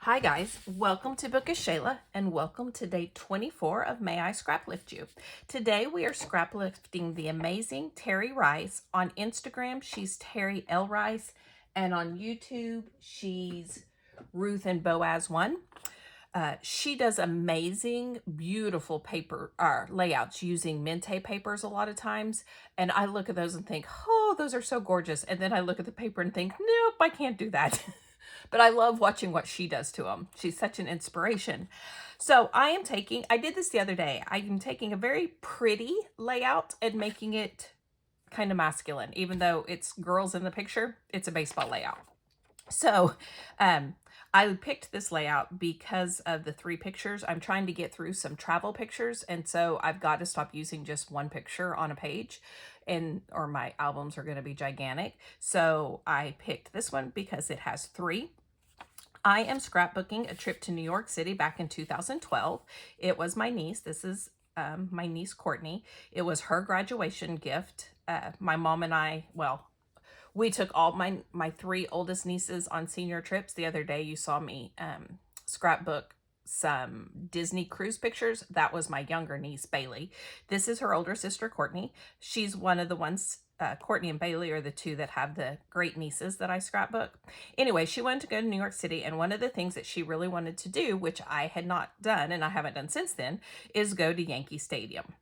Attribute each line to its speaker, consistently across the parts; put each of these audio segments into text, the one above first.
Speaker 1: Hi guys, welcome to Bookish Shayla and welcome to day 24 of May I Scraplift You. Today we are scraplifting the amazing Teri Rice. On Instagram she's Teri L. Rice and on YouTube she's Ruth and Boaz 1. She does amazing, beautiful paper layouts using Mente papers a lot of times. And I look at those and think, oh, those are so gorgeous. And then I look at the paper and think, nope, I can't do that. But I love watching what she does to them. She's such an inspiration. So I did this the other day. I am taking a very pretty layout and making it kind of masculine. Even though it's girls in the picture, it's a baseball layout. So I picked this layout because of the 3 pictures. I'm trying to get through some travel pictures, and so I've got to stop using just one picture on a page, or my albums are going to be gigantic. So I picked this one because it has 3. I am scrapbooking a trip to New York City back in 2012. It was my niece. This is my niece, Courtney. It was her graduation gift. My mom and I, we took all my 3 oldest nieces on senior trips. The other day you saw me scrapbook some Disney cruise pictures. That was my younger niece, Bailey. This is her older sister, Courtney. She's one of the ones, Courtney and Bailey are the 2 that have the great nieces that I scrapbook. Anyway, she wanted to go to New York City, and one of the things that she really wanted to do, which I had not done and I haven't done since then, is go to Yankee Stadium.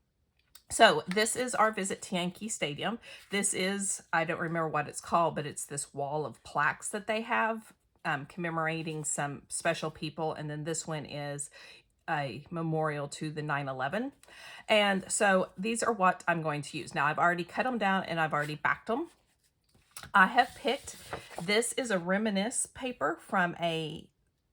Speaker 1: So this is our visit to Yankee Stadium. This is, I don't remember what it's called, but it's this wall of plaques that they have commemorating some special people. And then this one is a memorial to the 9/11. And so these are what I'm going to use. Now I've already cut them down and I've already backed them. I have picked, this is a Reminisce paper from a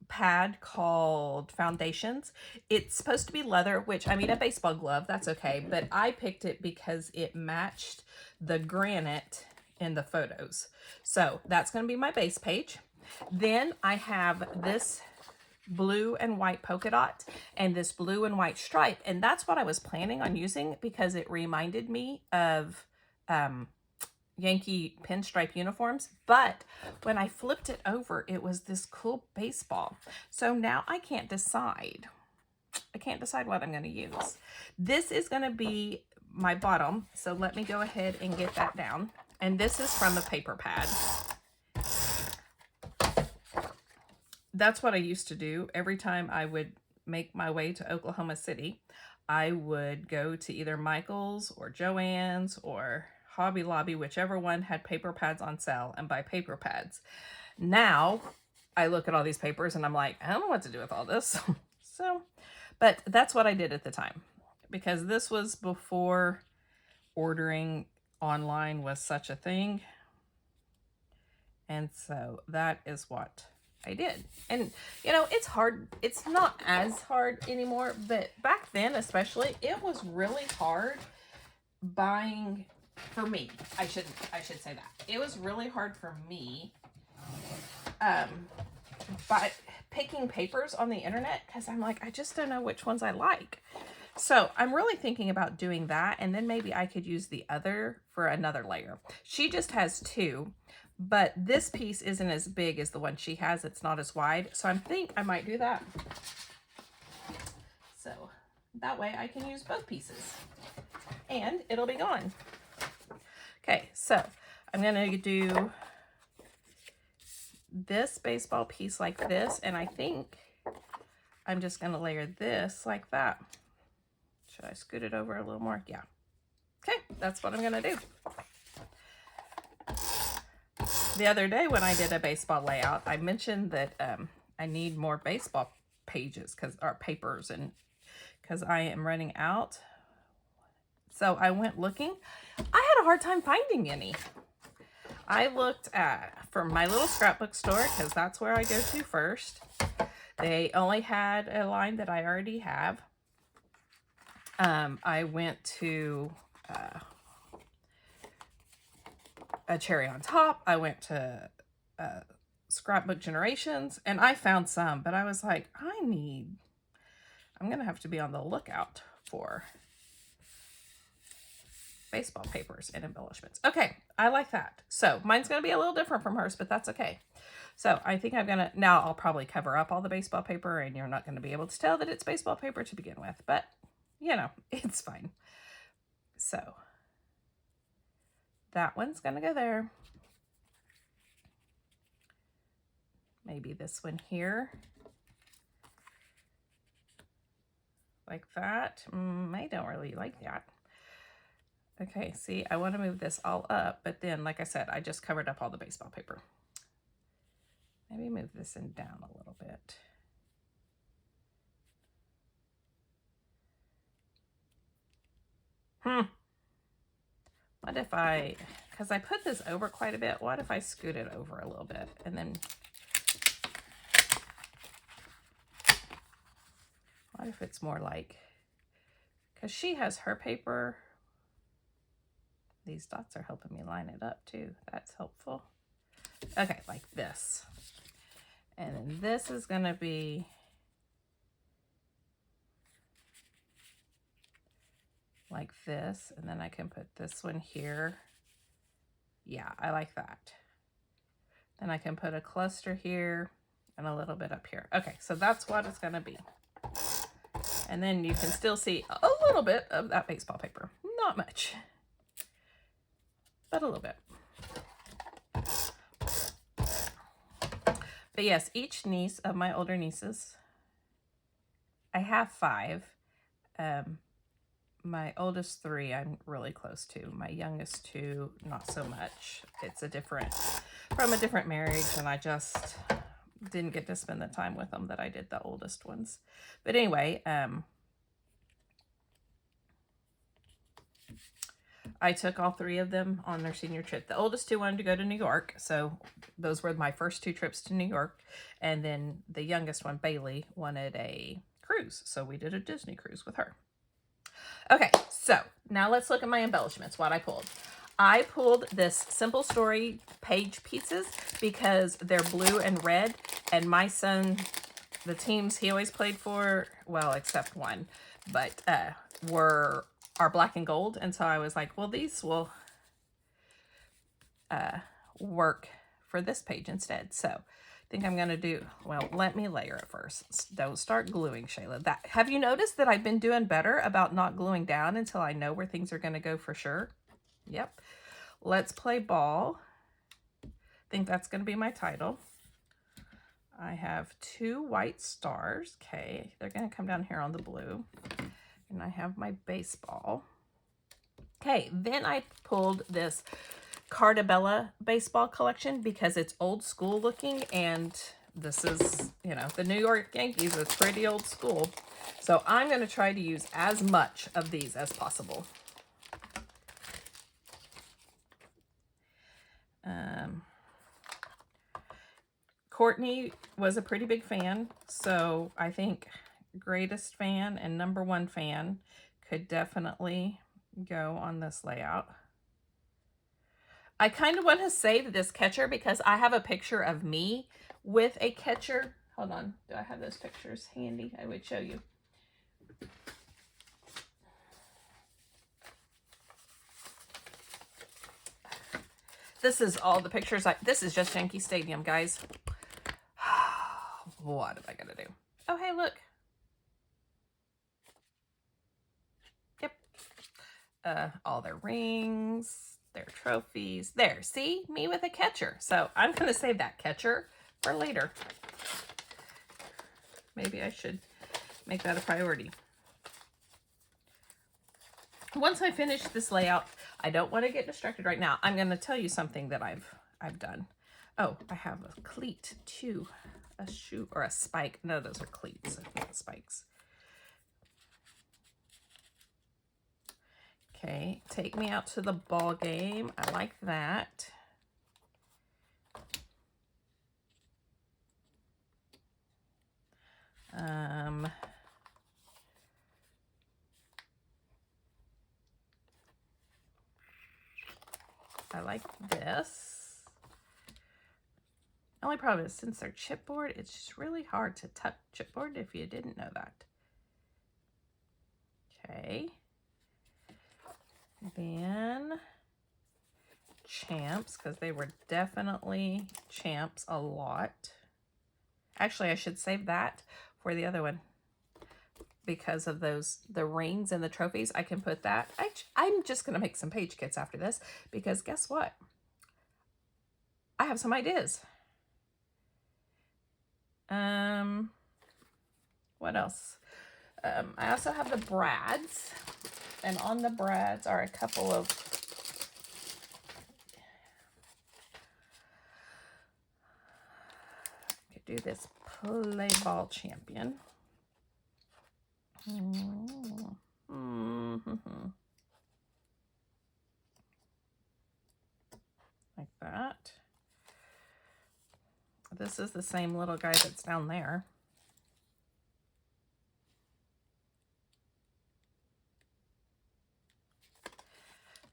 Speaker 1: pad called Foundations. It's supposed to be leather, which, I mean, a baseball glove, that's okay, but I picked it because it matched the granite in the photos. So that's going to be my base page. Then I have this blue and white polka dot and this blue and white stripe, and that's what I was planning on using because it reminded me of Yankee pinstripe uniforms. But when I flipped it over, it was this cool baseball. So now I can't decide. I can't decide what I'm going to use. This is going to be my bottom. So let me go ahead and get that down. And this is from a paper pad. That's what I used to do. Every time I would make my way to Oklahoma City, I would go to either Michael's or Joann's or Hobby Lobby, whichever one had paper pads on sale, and buy paper pads. Now I look at all these papers and I'm like, I don't know what to do with all this. But that's what I did at the time, because this was before ordering online was such a thing. And so that is what I did. And you know, it's hard. It's not as hard anymore, but back then especially, it was really hard buying, for me. I should say that. It was really hard for me by picking papers on the internet, because I'm like, I just don't know which ones I like. So I'm really thinking about doing that, and then maybe I could use the other for another layer. She just has 2, but this piece isn't as big as the one she has. It's not as wide. So I think I might do that. So that way I can use both pieces and it'll be gone. Okay, so I'm going to do this baseball piece like this, and I think I'm just going to layer this like that. Should I scoot it over a little more? Yeah. Okay, that's what I'm going to do. The other day when I did a baseball layout, I mentioned that I need more baseball pages or papers, and because I am running out. So I went looking. I had a hard time finding any. I looked for my little scrapbook store, because that's where I go to first. They only had a line that I already have. I went to a Cherry on Top. I went to Scrapbook Generations, and I found some, but I was like, I'm going to have to be on the lookout for baseball papers and embellishments. Okay, I like that. So mine's going to be a little different from hers, but that's okay. So I think I'm going to, now I'll probably cover up all the baseball paper and you're not going to be able to tell that it's baseball paper to begin with, but you know, it's fine. So that one's going to go there. Maybe this one here. Like that. I don't really like that. Okay, see, I want to move this all up, but then, like I said, I just covered up all the baseball paper. Maybe move this in down a little bit. What if I, because I put this over quite a bit, what if I scoot it over a little bit and then, what if it's more like, because she has her paper, these dots are helping me line it up too. That's helpful. Okay, like this. And then this is going to be like this. And then I can put this one here. Yeah, I like that. Then I can put a cluster here and a little bit up here. Okay, so that's what it's going to be. And then you can still see a little bit of that baseball paper. Not much, but a little bit. But yes, each niece of my older nieces, I have 5. My oldest 3, I'm really close to. My youngest 2, not so much. It's from a different marriage, and I just didn't get to spend the time with them that I did the oldest ones. But anyway, I took all 3 of them on their senior trip. The oldest 2 wanted to go to New York, so those were my first 2 trips to New York. And then the youngest one, Bailey, wanted a cruise, so we did a Disney cruise with her. Okay, so now let's look at my embellishments, what I pulled. I pulled this Simple Story page pieces because they're blue and red, and my son, the teams he always played for, well, except one, but are black and gold, and so I was like, well, these will work for this page instead. So I think I'm going to do, well, let me layer it first. Don't start gluing, Shayla. Have you noticed that I've been doing better about not gluing down until I know where things are going to go for sure? Yep. Let's play ball. I think that's going to be my title. I have 2 white stars. Okay, they're going to come down here on the blue. And I have my baseball. Okay, then I pulled this Cardabella baseball collection because it's old school looking, and this is, you know, the New York Yankees. It's pretty old school. So I'm going to try to use as much of these as possible. Courtney was a pretty big fan, so I think greatest fan and #1 fan could definitely go on this layout. I kind of want to save this catcher because I have a picture of me with a catcher. Hold on. Do I have those pictures handy? I would show you. This is all the pictures. This is just Yankee Stadium, guys. What am I going to do? Oh, hey, look. Yep. All their rings, their trophies. There, see? Me with a catcher. So I'm going to save that catcher for later. Maybe I should make that a priority. Once I finish this layout, I don't want to get distracted right now. I'm going to tell you something that I've done. Oh, I have a cleat too. A shoe or a spike. No, those are cleats, not spikes. Okay, take me out to the ball game. I like that. I like this. Only problem is since they're chipboard, it's just really hard to tuck chipboard if you didn't know that. Okay. Then champs, because they were definitely champs a lot. Actually, I should save that for the other one because of the rings and the trophies. I can put that. I'm just going to make some page kits after this because guess what? I have some ideas. What else? I also have the brads, and on the brads are a couple of do this play ball champion. Like that. This is the same little guy that's down there.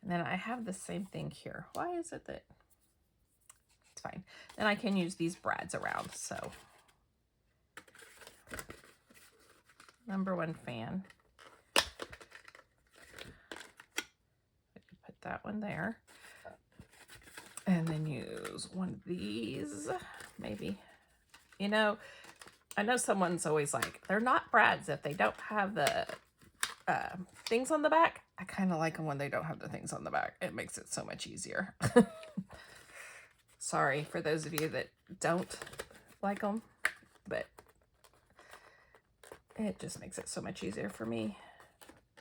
Speaker 1: And then I have the same thing here. Why is it that it's fine? Then I can use these brads around. So #1 fan. I could put that one there. And then use one of these, maybe. You know, I know someone's always like, they're not brads if they don't have the things on the back. I kind of like them when they don't have the things on the back. It makes it so much easier. Sorry for those of you that don't like them, but it just makes it so much easier for me.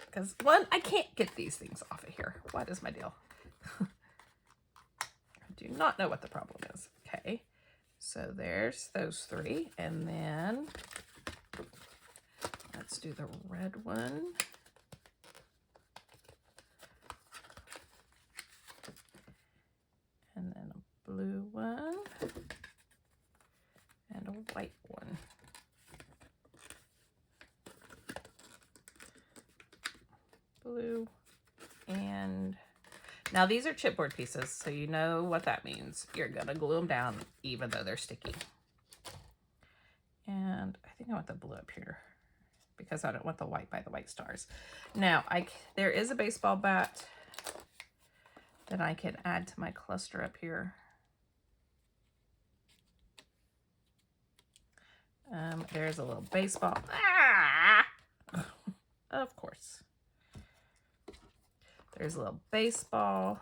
Speaker 1: Because, one, I can't get these things off of here. What is my deal? I do not know what the problem is. Okay, so there's those 3. And then let's do the red one. And then a blue one. And a white one. Blue. And now these are chipboard pieces, so you know what that means. You're gonna glue them down even though they're sticky. And I think I want the blue up here because I don't want the white by the white stars. Now, there is a baseball bat that I can add to my cluster up here. There's a little baseball. Ah! Of course. There's a little baseball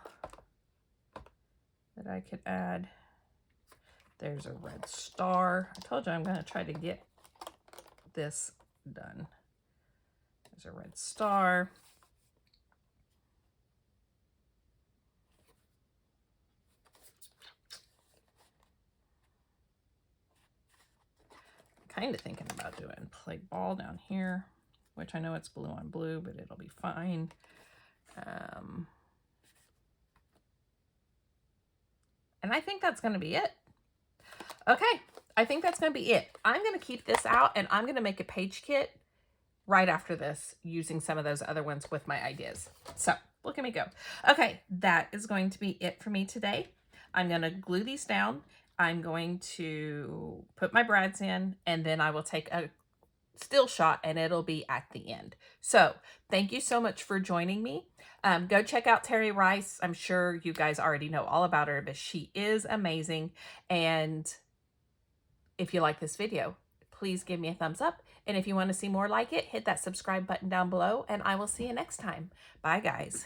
Speaker 1: that I could add. There's a red star. I told you I'm going to try to get this done. There's a red star. I'm kind of thinking about doing play ball down here, which I know it's blue on blue, but it'll be fine. And I think that's going to be it. Okay, I think that's going to be it. I'm going to keep this out and I'm going to make a page kit right after this using some of those other ones with my ideas. So look at me go. Okay, that is going to be it for me today. I'm going to glue these down. I'm going to put my brads in, and then I will take a still shot and it'll be at the end. So thank you so much for joining me. Go check out Teri Rice. I'm sure you guys already know all about her, but she is amazing. And if you like this video, please give me a thumbs up. And if you want to see more like it, hit that subscribe button down below, and I will see you next time. Bye, guys.